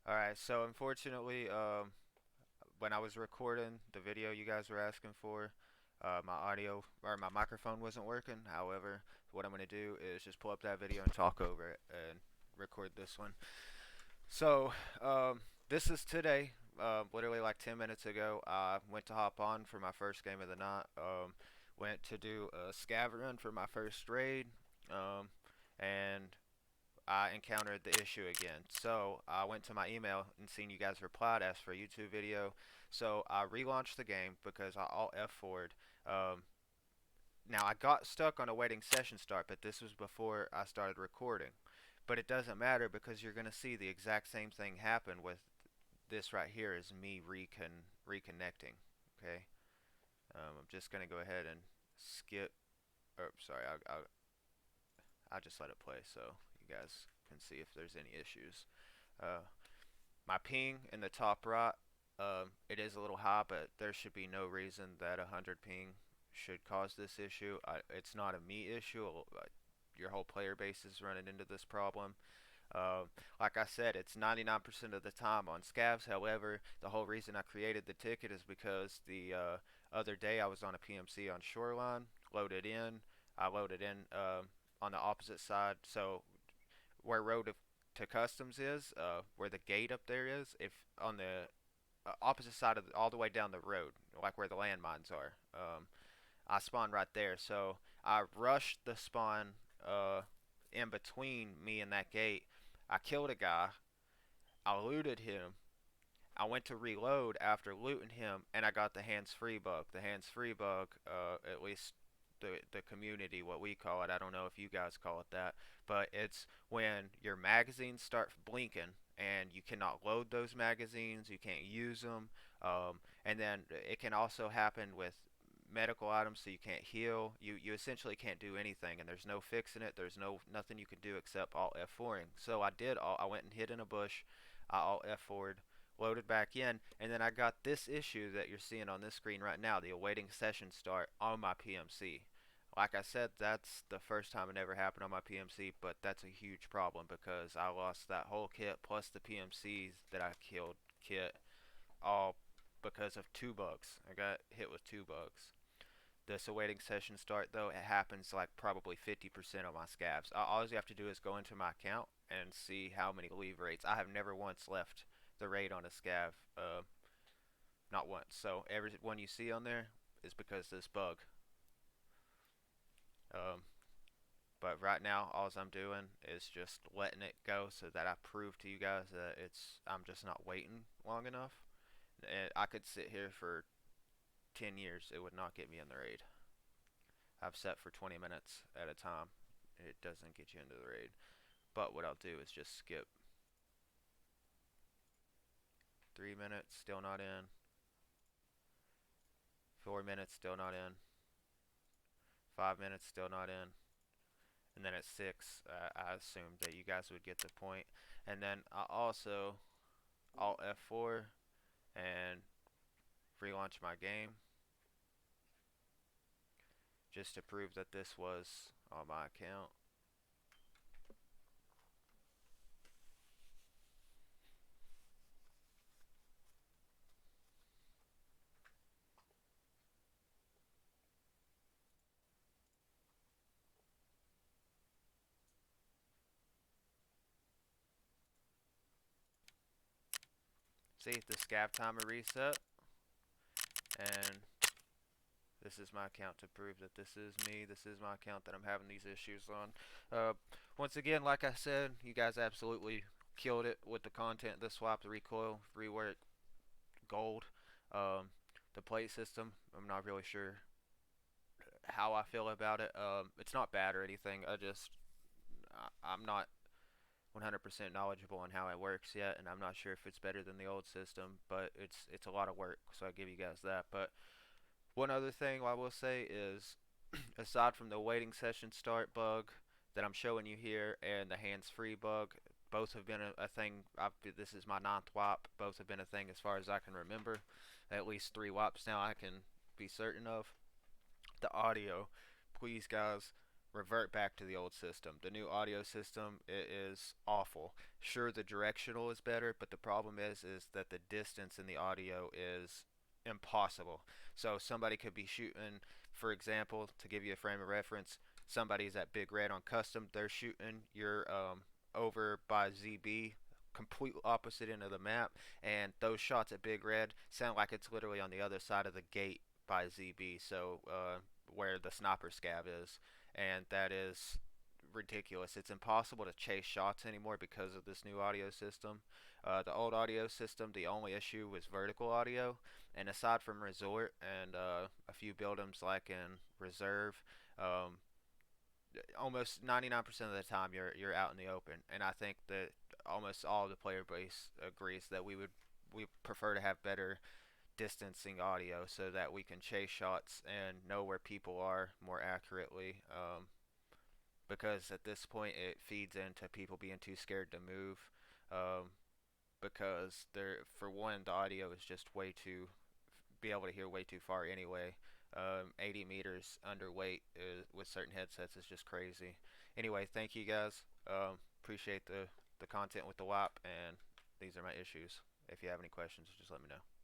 All right, so unfortunately, when I was recording the video you guys were asking for, my audio or my microphone wasn't working. However, what I'm going to do is just pull up that video and talk over it and record this one. So, this is today. Literally like 10 minutes ago, I went to hop on for my first game of the night. Went to do a scav run for my first raid. And I encountered the issue again. So I went to my email and seen you guys replied, asked for a YouTube video. So I relaunched the game because I alt F4'd. Now I got stuck on awaiting session start, but this was before I started recording. But it doesn't matter because you're going to see the exact same thing happen with this right here is me reconnecting. Okay, I'm just going to go ahead and skip. Oh, sorry, I'll just let it play so you guys can see if there's any issues. Uh, my ping in the top right, it is a little high, but there should be no reason that 100 ping should cause this issue. It's not a me issue. Your whole player base is running into this problem. Uh, like I said, it's 99% of the time on scavs. However, the whole reason I created the ticket is because the other day I was on a PMC on Shoreline, loaded in. I loaded in on the opposite side. So where road to customs is, where the gate up there is, if on the opposite side of all the way down the road, like where the landmines are, I spawned right there. So I rushed the spawn in between me and that gate. I killed a guy. I looted him. I went to reload after looting him, and I got the hands-free bug. The hands-free bug, at least the community, what we call it. I don't know if you guys call it that, but it's when your magazines start blinking and you cannot load those magazines, you can't use them, and then it can also happen with medical items, so you can't heal. You essentially can't do anything, and there's no fixing it. There's nothing you can do except alt F4ing. So I went and hid in a bush. I alt F4'd, loaded back in, and then I got this issue that you're seeing on this screen right now, the awaiting session start on my PMC. Like I said, that's the first time it ever happened on my PMC, but that's a huge problem because I lost that whole kit plus the PMCs that I killed kit all because of two bugs. I got hit with two bugs. This awaiting session start though, it happens like probably 50% of my scavs. All you have to do is go into my account and see how many leave rates. I have never once left the raid on a scav, not once. So every one you see on there is because of this bug. Um, but right now, all I'm doing is just letting it go so that I prove to you guys that I'm just not waiting long enough. And I could sit here for 10 years, it would not get me in the raid. I've set for 20 minutes at a time. It doesn't get you into the raid. But what I'll do is just skip 3 minutes, still not in. 4 minutes, still not in. 5 minutes, still not in. And then at 6, I assumed that you guys would get the point. And then I also Alt F4 and relaunch my game just to prove that this was on my account. See, the scav timer reset, and this is my account to prove that this is me. This is my account that I'm having these issues on. Once again, like I said, you guys absolutely killed it with the content, the swap, the recoil, rework, gold, um, the plate system. I'm not really sure how I feel about it. It's not bad or anything. I'm not 100% knowledgeable on how it works yet, and I'm not sure if it's better than the old system. But it's a lot of work, so I give you guys that. But one other thing I will say is, aside from the waiting session start bug that I'm showing you here and the hands-free bug, both have been a thing. This is my ninth wipe. Both have been a thing as far as I can remember. At least 3 wipes now I can be certain of. The audio, please guys, revert back to the old system. The new audio system is awful. Sure, the directional is better, but the problem is that the distance in the audio is impossible. So somebody could be shooting, for example, to give you a frame of reference, somebody's at Big Red on custom. They're shooting you're over by ZB, complete opposite end of the map, and those shots at Big Red sound like it's literally on the other side of the gate by ZB. So where the sniper scav is, and that is ridiculous. It's impossible to chase shots anymore because of this new audio system. The old audio system, the only issue was vertical audio, and aside from Resort and a few buildings like in Reserve, um, almost 99% of the time you're out in the open, and I think that almost all of the player base agrees that we prefer to have better distancing audio so that we can chase shots and know where people are more accurately. Because at this point it feeds into people being too scared to move. Um, because they're for one, the audio is just way too be able to hear way too far anyway. 80 meters underweight with certain headsets is just crazy. Anyway, thank you guys. Appreciate the content with the WAP, and these are my issues. If you have any questions, just let me know.